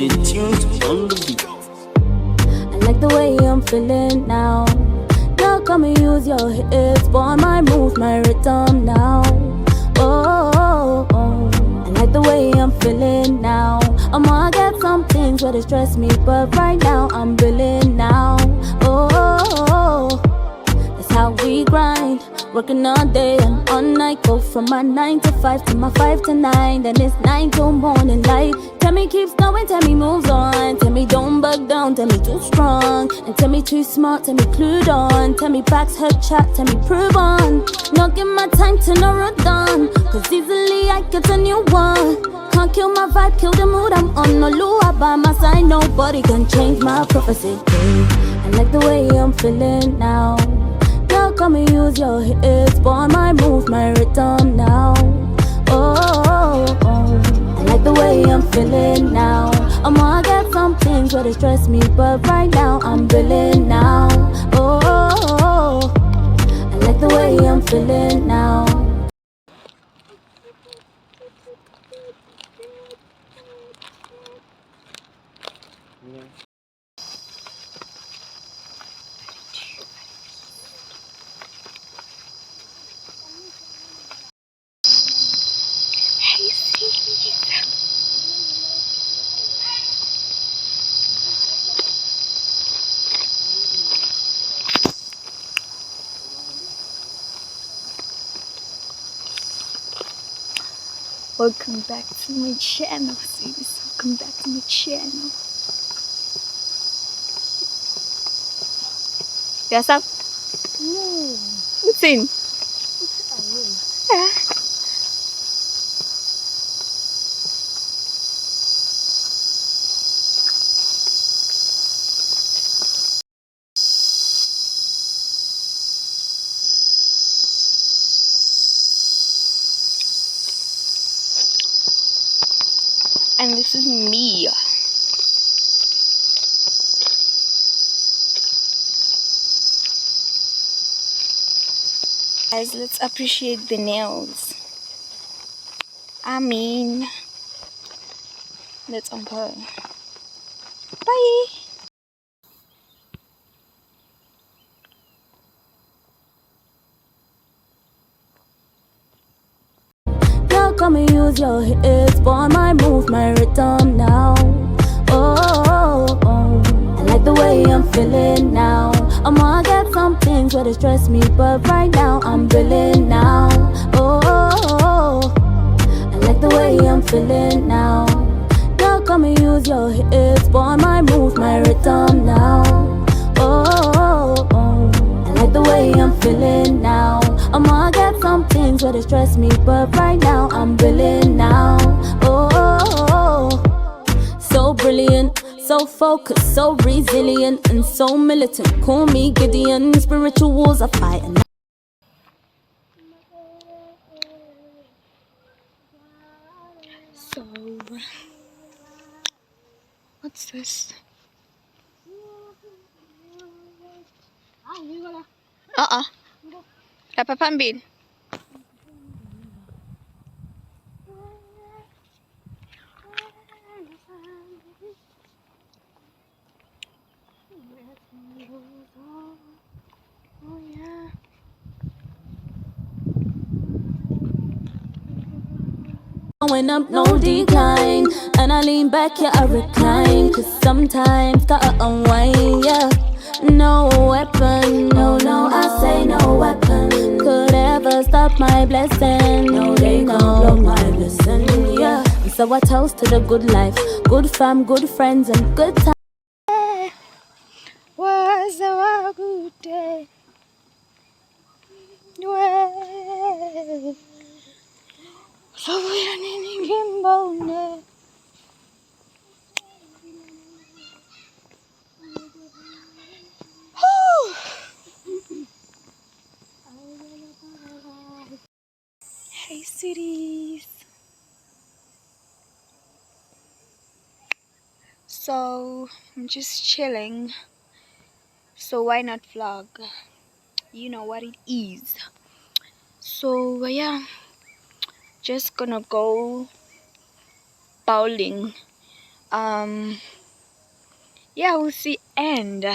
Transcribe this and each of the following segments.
the tunes on the beat. I like the way I'm feeling now. Now come and use your hips, boy, my move, my rhythm now. Oh, I like the way I'm feeling now. I'ma get some things where they stress me, but right now I'm feeling now. Oh, that's how we grind. Working all day and all night. Go from my 9 to 5 to my 5 to 9. Then it's 9 till morning light. Tell me keeps going, tell me moves on. Tell me don't bug down, tell me too strong. And tell me too smart, tell me clued on. Tell me backs head chat, tell me prove on. Not give my time to no road done. Cause easily I get a new one. Can't kill my vibe, kill the mood I'm on. No lure by my side, nobody can change my prophecy. I like the way I'm feeling now. Now come and use your hips, boy, my move, my rhythm now. Oh, I like the way I'm feeling now. I'ma get some things where they stress me, but right now I'm feeling now. Oh, I like the way I'm feeling now. Welcome back to my channel, series. Welcome back to my channel. What's up? No. What's in? And this is me. Guys, let's appreciate the nails. I mean, that's on her. Bye. Now come and use your hips, boy, my move, my rhythm now. Oh, I like the way I'm feeling now. I'ma get some things where they stress me, but right now I'm feeling now. Oh, I like the way I'm feeling now. Now come and use your hips, boy, my move, my rhythm now. Oh, I like the way I'm feeling now. I'ma get some things where they stress me, but right now I'm feeling now. Oh, so brilliant, so focused, so resilient, and so militant. Call me Gideon, spiritual wars are fighting. So, what's this? Dapat pambil. Oh yeah. Going up, no decline. And I lean back, yeah, I recline. Cause sometimes gotta unwind, yeah. No weapon, no, I say no weapon could ever stop my blessing. No, they can't block my blessing, yeah. And so I toast to the good life, good fam, good friends, and good times. Was a good day. Well, so we're in Gimbone. Hey, cities. So I'm just chilling. So why not vlog? You know what it is. So yeah, just gonna go bowling Yeah, we'll see. And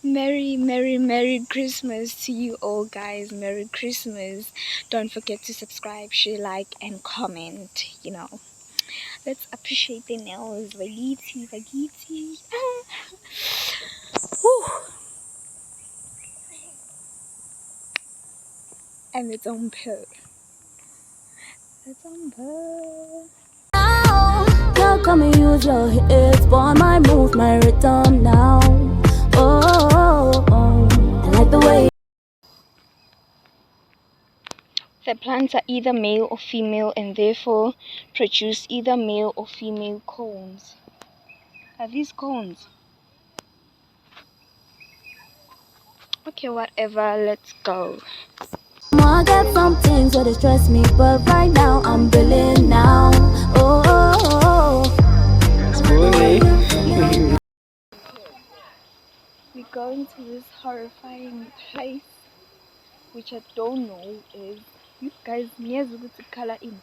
Merry Christmas to you all, guys. Merry Christmas. Don't forget to subscribe, share, like, and comment. Let's appreciate the nails. Vagiti. Whew. And it's on pill. Now come and use your hips, boy, my move, my rhythm now. I like the way. The plants are either male or female and therefore produce either male or female cones. Are these cones? Okay, whatever, let's go. I get some things where they stress me, but right now I'm feeling now. We're going to this horrifying place, which I don't know is. You guys, near to color in.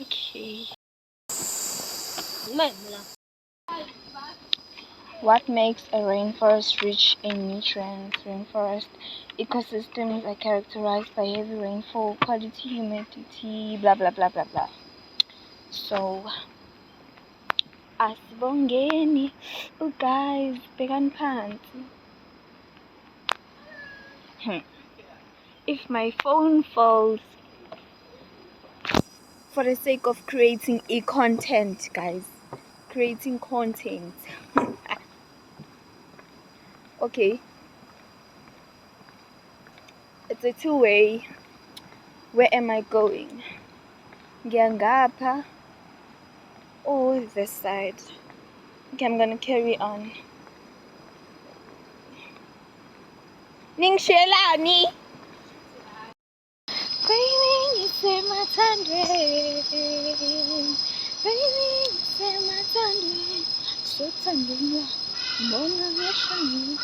Okay. What makes a rainforest rich in nutrients? Rainforest ecosystems are characterized by heavy rainfall, quality humidity, blah blah blah blah blah. So, asibongeni, guys, bhekani phansi. If my phone falls for the sake of creating content, guys, creating content. Okay, it's a two-way. Where am I going? Ngiyangapha or this side? Okay, I'm gonna carry on. Ningshelani. Baby, you say my tandre. Baby, you say my tandre. So tandre. Mona yashani.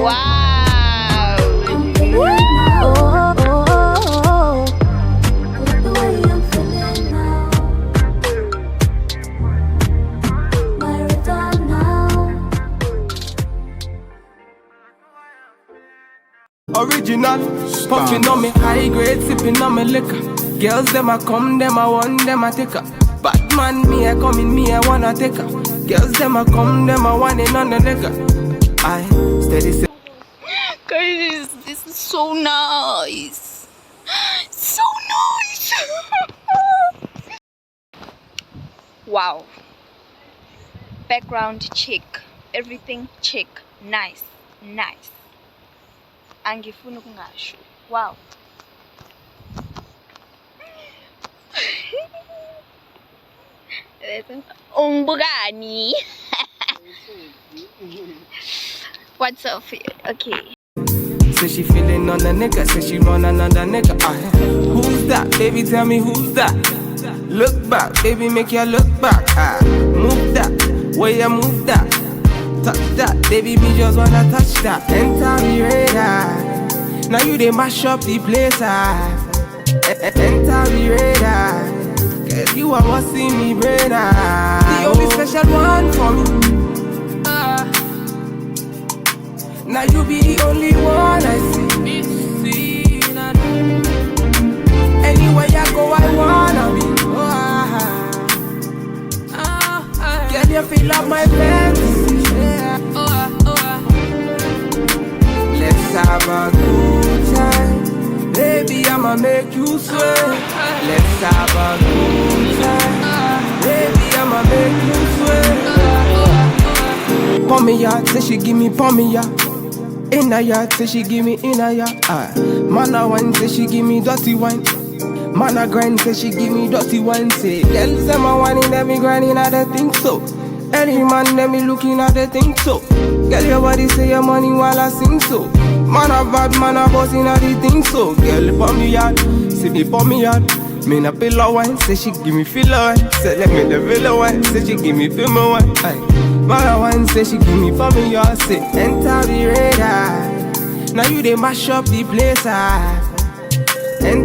Wow. Original, puffing on me high grade, sipping on me liquor. Girls them a come, them a want, them a take her. Batman, me a come in, me a wanna take her. Girls them a come, them a want it on the liquor. I steady say. Guys, this is so nice. So nice. Wow. Background check. Everything check. Nice. Angifuna ukungasho. Wow. Umbugani. What's up here? Okay. Say she feeling on the nigga, say she run another nigga. Who's that? Baby, tell me who's that? Look back, baby, make you look back. Move that, way you move that. Touch that, baby, me just wanna touch that. Enter me radar. Now you they mash up the place. Enter me radar. Cause you are what see me brain. The only special one for me. Now you be the only one I see. Anywhere I go, I wanna be. Can you feel up my fantasy? Let's have a good time. Baby, I'ma make you sweat. Let's have a good time. Baby, I'ma make you sweat. Pour me out, say she give me pour me out. In a yard, say she give me in a yard. Man a wine, say she give me dirty wine. Man a grind, say she give me dirty wine. Say, girl, say my wine in every grinding, I don't think so. Any man, let me looking at the thing so. Girl, your body say your money while I sing so. Man a bad, man a boss in a the thing so. Girl, pour me out, say me pour me out. Me na pillow wine, say she give me feel wine. Say let me the villa wine, say she give me feel my wine. Man a wine, say she give me for me, y'all say enter the radar. Now you they mash up the place, ah. And